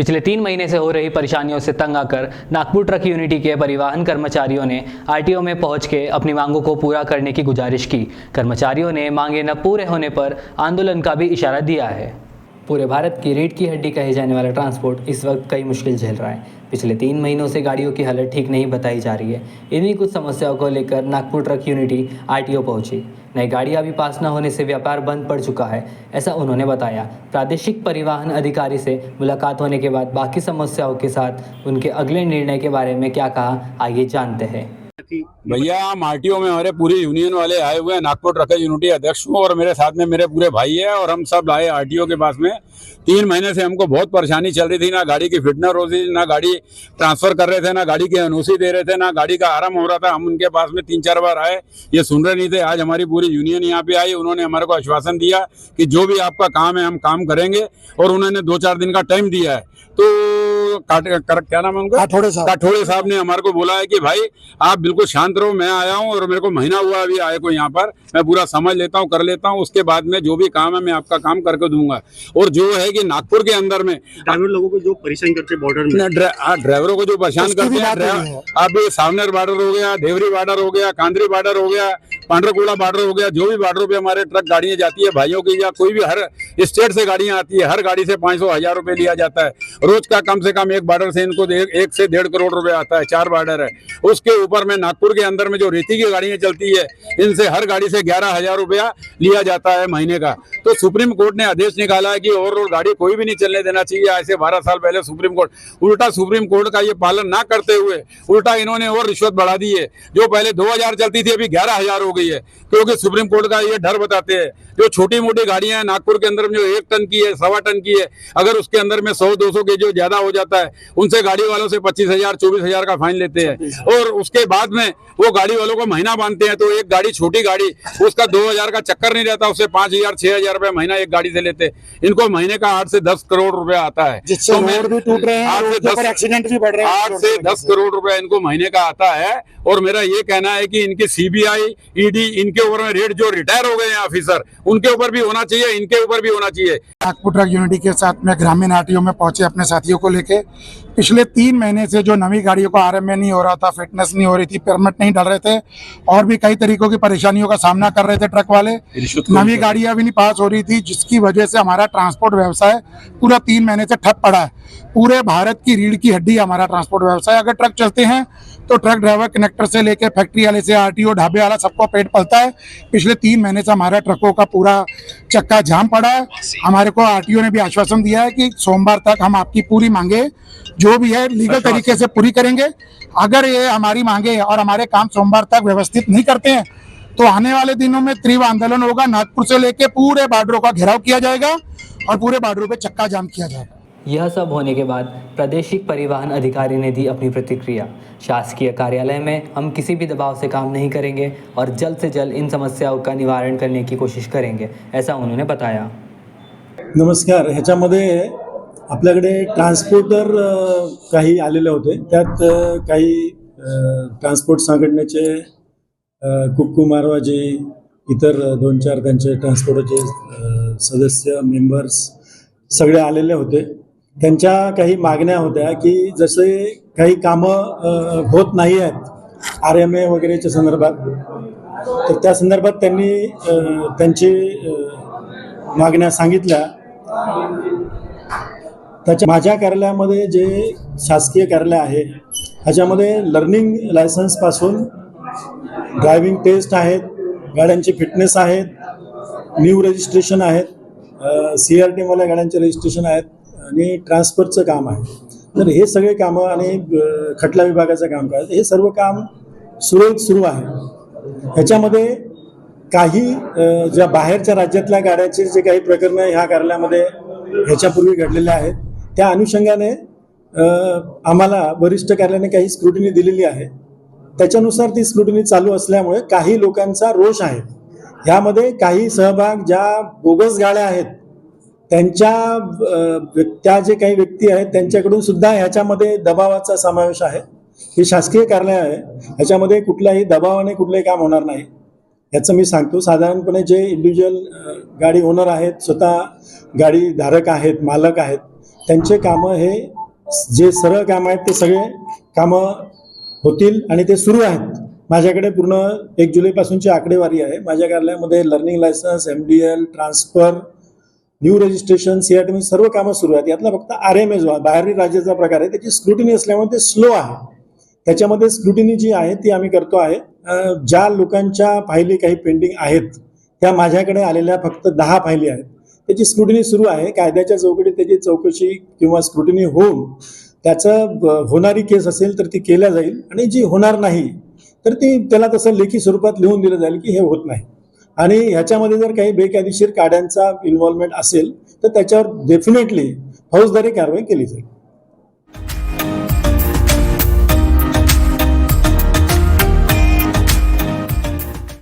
पिछले 3 महीने से हो रही परेशानियों से तंग आकर नागपुर ट्रक यूनिटी के परिवहन कर्मचारियों ने आरटीओ में पहुंच के अपनी मांगों को पूरा करने की गुजारिश की। कर्मचारियों ने मांगे न पूरे होने पर आंदोलन का भी इशारा दिया है। पूरे भारत की रीढ़ की हड्डी कहे जाने वाला ट्रांसपोर्ट इस वक्त कई मुश्किल झेल रहा है। पिछले 3 महीनों से गाड़ियों की हालत ठीक नहीं बताई जा रही है। इन्हीं कुछ समस्याओं को लेकर नागपुर ट्रक यूनिटी आरटीओ पहुंची। नई गाड़ियां भी पास न होने से व्यापार बंद पड़ चुका है, ऐसा उन्होंने बताया। प्रादेशिक परिवहन अधिकारी से मुलाकात होने के बाद बाकी समस्याओं के साथ उनके अगले निर्णय के बारे में क्या कहा, आइए जानते हैं। भैया, हम आरटीओ में हमारे पूरी यूनियन वाले आए हुए हैं। नागपुर ट्रक यूनिटी अध्यक्ष हूँ और मेरे साथ में मेरे पूरे भाई है और हम सब आए आरटीओ के पास में। 3 महीने से हमको बहुत परेशानी चल रही थी। ना गाड़ी की फिटनेस हो रही, ना गाड़ी ट्रांसफर कर रहे थे, ना गाड़ी की एनओसी दे रहे थे, ना गाड़ी का आराम हो रहा था। हम उनके पास में 3-4 बार आए, ये सुन रहे नहीं थे। आज हमारी पूरी यूनियन यहाँ पे आई। उन्होंने हमारे को आश्वासन दिया कि जो भी आपका काम है हम काम करेंगे और उन्होंने 2-4 दिन का टाइम दिया है। तो क्या नाम है उनका, काठोड़े साहब ने हमारे को बोला है कि भाई आप बिल्कुल शांत रहो, मैं आया हूँ और मेरे को महीना हुआ अभी आए को यहाँ पर, मैं पूरा समझ लेता हूँ, कर लेता हूँ, उसके बाद में जो भी काम है मैं आपका काम करके दूंगा। और जो है कि नागपुर के अंदर में ड्राइवर लोगों को जो परेशान करते हैं बॉर्डर में, ड्राइवरों को जो परेशान करते हैं, अब सावनेर बॉर्डर हो गया, देवरी बॉर्डर हो गया, कांदरी बॉर्डर हो गया, पांड्रकुड़ा बॉर्डर हो गया, जो भी बॉर्डरों पे हमारे ट्रक गाड़ियां जाती है भाइयों की, या कोई भी हर स्टेट से गाड़ियां आती है, हर गाड़ी से 500-1000 रुपए लिया जाता है रोज का। कम से कम एक बॉर्डर से इनको 1 से 1.5 करोड़ रुपए आता है। 4 बॉर्डर है। उसके ऊपर में नागपुर के अंदर में जो रेती की गाड़ियां चलती है, इनसे हर गाड़ी से 11,000 रुपया लिया जाता है महीने का। तो सुप्रीम कोर्ट ने आदेश निकाला है कि ओवरलोड गाड़ी कोई भी नहीं चलने देना चाहिए। ऐसे 12 साल पहले सुप्रीम कोर्ट, उल्टा सुप्रीम कोर्ट का ये पालन ना करते हुए उल्टा इन्होंने और रिश्वत बढ़ा दी है। जो पहले 2000 चलती थी अभी 11,000 हो गई है, क्योंकि सुप्रीम कोर्ट का ये डर बताते हैं। जो छोटी मोटी गाड़ियां हैं नागपुर के अंदर में, जो 1 टन की है, 1.25 टन की है, अगर उसके अंदर में 100-200 के जो ज्यादा हो जाता है, उनसे गाड़ी वालों से 25,000-24,000 का फाइन लेते हैं। और उसके बाद में वो गाड़ी वालों को महीना बांधते हैं। तो एक गाड़ी, छोटी गाड़ी, उसका 2000 का चक्कर नहीं रहता, उससे 5,000-6,000 रुपए महीना एक गाड़ी से लेते। इनको महीने का 8 से 10 करोड़ रुपया आता है, जिससे रोड भी टूट रहे हैं, 8 से 10 करोड़ रुपया इनको महीने का आता है। और मेरा ये कहना है कि इनकी सीबीआई, ईडी, इनके ऊपर में रेट, जो रिटायर हो गए हैं ऑफिसर, उनके ऊपर भी होना चाहिए, इनके ऊपर भी होना चाहिए। नागपुर ट्रक यूनिटी के साथ में ग्रामीण आरटीओ में पहुंचे अपने साथियों को लेके। पिछले 3 महीने से जो नवी गाड़ियों का आरएमए नहीं हो रहा था, फिटनेस नहीं हो रही थी, परमिट नहीं डल रहे थे और भी कई तरीकों की परेशानियों का सामना कर रहे थे ट्रक वाले। नवी गाड़ियां भी नहीं पास हो रही थी, जिसकी वजह से हमारा ट्रांसपोर्ट व्यवसाय पूरा 3 महीने से ठप पड़ा है। पूरे भारत की रीढ़ की हड्डी हमारा ट्रांसपोर्ट व्यवसाय। अगर ट्रक चलते हैं तो ट्रक ड्राइवर, कनेक्टर से लेकर फैक्ट्री वाले से आरटीओ, ढाबे वाला, सबको पेट पलता है। पिछले 3 महीने से हमारा ट्रकों का पूरा चक्का जाम पड़ा है। हमारे को आरटीओ ने भी आश्वासन दिया है कि सोमवार तक हम आपकी पूरी मांगे जो भी है लीगल तरीके से पूरी करेंगे। अगर ये हमारी मांगे और हमारे काम सोमवार तक व्यवस्थित नहीं करते हैं तो आने वाले दिनों में तीव्र आंदोलन होगा। नागपुर से लेकर पूरे बॉर्डरों का घेराव किया जाएगा और पूरे बॉर्डरों पे चक्का जाम किया जाएगा। यह सब होने के बाद प्रादेशिक परिवहन अधिकारी ने दी अपनी प्रतिक्रिया। शासकीय कार्यालय में हम किसी भी दबाव से काम नहीं करेंगे और जल्द से जल्द इन समस्याओं का निवारण करने की कोशिश करेंगे, ऐसा उन्होंने बताया। नमस्कार. ह्याच्यामध्ये आपल्याकडे ट्रान्सपोर्टर काही आलेले होते. त्यात काही ट्रान्सपोर्ट संघटनेचे कुक्कू मारवाजी, इतर 2-4 त्यांचे ट्रान्सपोर्टचे सदस्य, मेंबर्स सगळे आलेले होते. त्यांच्या काही मागण्या होत्या की जसे काही कामं होत नाही आहेत आरएमए वगैरेच्या संदर्भात, तर त्या संदर्भात त्यांनी त्यांची मागण्या सांगितल्या. त्याच्या माझ्या कार्यालयामध्ये जे शासकीय कार्यालय आहे ह्याच्यामध्ये लर्निंग लायसन्सपासून ड्रायव्हिंग टेस्ट आहेत, गाड्यांची फिटनेस आहेत, न्यू रजिस्ट्रेशन आहेत, CRT-वाल्या गाड्यांचे रजिस्ट्रेशन आहेत आणि ट्रान्सफरचं काम आहे. तर हे सगळे कामं आणि खटला विभागाचं काम काय, हे सर्व काम सुरळीत सुरू आहे. ह्याच्यामध्ये काही ज्या बाहेरच्या राज्यातल्या गाड्याचे जे काही प्रकरणं ह्या कार्यालयामध्ये ह्याच्यापूर्वी घडलेले आहेत, त्या अनुषंगाने आम्हाला वरिष्ठ कार्यालयाने काही स्क्रुटिनी दिलेली आहे. त्याच्यानुसार ती स्क्रुटिनी चालू असल्यामुळे काही लोकांचा रोष आहे. ह्यामध्ये काही सहभाग, ज्या बोगस गाड्या आहेत त्या जे काही व्यक्ती आहेत त्यांच्याकडून सुद्धा ह्याच्यामध्ये दबावाचा समावेश आहे. हे शासकीय कार्यालय आहे, ह्याच्यामध्ये कुठल्याही दबावाने कुठलंही काम होणार नाही. याचं मी सांगतो. साधारणपणे जे इंडिव्हिज्युअल गाडी ओनर आहेत, स्वतः गाडी धारक आहेत, मालक आहेत, त्यांचे कामं हे जे सरळ कामं आहेत ते सगळे कामं होतील आणि ते सुरू आहेत. माझ्याकडे पूर्ण 1 जुलैपासूनची आकडेवारी आहे. माझ्या कार्यालयामध्ये learning licence, MDL, transfer, new registration, CRT सर्व कामं सुरू आहेत. यातला फक्त RMS बाहेरील राज्याचा प्रकार आहे, त्याची स्क्रुटिनी असल्यामुळे ते स्लो आहे. त्याच्यामध्ये स्क्रुटिनी जी आहे ती आम्ही करतो आहे. ज्या लोकांच्या फायली काही पेंडिंग आहेत त्या माझ्याकडे आलेल्या फक्त 10 फायली आहेत. त्याची स्क्रुटिनी सुरू आहे. कायद्याच्या चौकटीत त्याची चौकशी किंवा स्क्रुटिनी होऊन त्याचं होणारी केस असेल तर ती केल्या जाईल आणि जी होणार नाही तर ती त्याला तसं लेखी स्वरूपात लिहून दिलं जाईल की हे होत नाही. आणि ह्याच्यामध्ये जर काही बेकायदेशीर कायद्यांचा इन्व्हॉल्वमेंट असेल तर त्याच्यावर डेफिनेटली फौजदारी कारवाई केली जाईल.